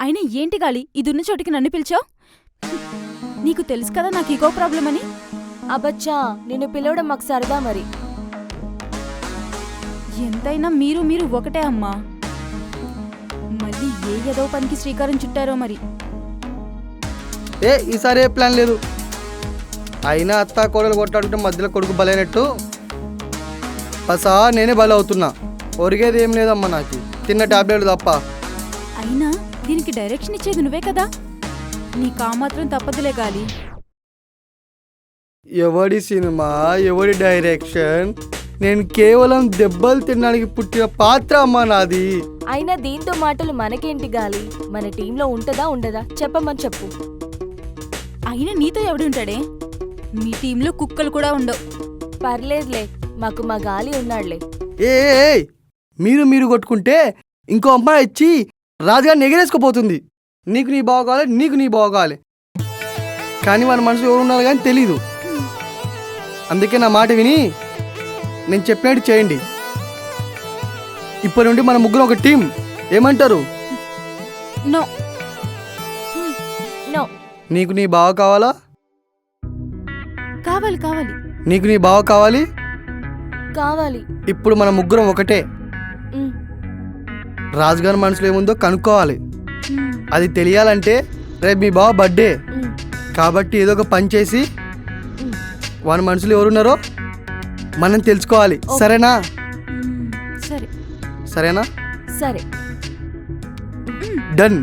అయినా ఏంటి గాలి ఇదున్న చోటికి నన్ను పిలిచావు? నీకు తెలుసు కదా నాకు ఈగో ప్రాబ్లం అని. అబచ్చా, నిన్ను పిలవడం మాకు సరదా మరి. ఎంతైనా మీరు మీరు ఒకటే అమ్మా. మళ్ళీ ఏదో పనికి శ్రీకారం చుట్టారో మరి. ఈసారి ఏ ప్లాన్ లేదు. అయినా అత్త కోడలు కొట్టాడుకుంటే మధ్యలో కొడుకు బలైనట్టు పసా నేనే బలి అవుతున్నా. ఒరిగేది ఏం లేదమ్మా, నాకు తిన్న టాబ్లెట్ తప్ప. అయినా దీనికి డైరెక్షన్ ఇచ్చేది నువ్వే కదా, నీకు ఆ మాత్రం తప్పదులే గాలి. ఎవడి సినిమా, ఎవడి డైరెక్షన్? నేను కేవలం దెబ్బలు తినడానికి పుట్టిన పాత్ర అమ్మా నాది. అయినా దీంతో మాటలు మనకేంటి గాలి? మన టీంలో ఉంటదా ఉండదా చెప్పమని చెప్పు. అయినా నీతో ఎవడుంటాడే? మీ టీంలో కుక్కలు కూడా ఉండవు. పర్లేదులే, మాకు మా గాలి ఉన్నాడులే. ఏ మీరు మీరు కొట్టుకుంటే ఇంకో అమ్మాయి ఇచ్చి రాజుగారిని ఎగరేసుకుపోతుంది. నీకు నీ బాగోవాలి, నీకు నీ బాగోవాలి, కానీ మన మనసు ఎవరు ఉన్నారు కానీ తెలీదు. అందుకే నా మాట విని నేను చెప్పినట్టు చేయండి. ఇప్పటి నుండి మన ముగ్గురు ఒక టీం. ఏమంటారు? No no. నీకు నీ బావ కావాలా? కావాలి కావాలి. నీకు నీ బావ కావాలి? కావాలి. ఇప్పుడు మన ముగ్గురం ఒకటే. రాజుగారి మనసులో ఏముందో కనుక్కోవాలి. అది తెలియాలంటే రేపు మీ బావ బర్త్డే కాబట్టి ఏదో ఒక పని చేసి వాని మనసులో ఎవరున్నారో మనం తెలుసుకోవాలి. సరేనా? సరే సరేనా? సరే. డన్.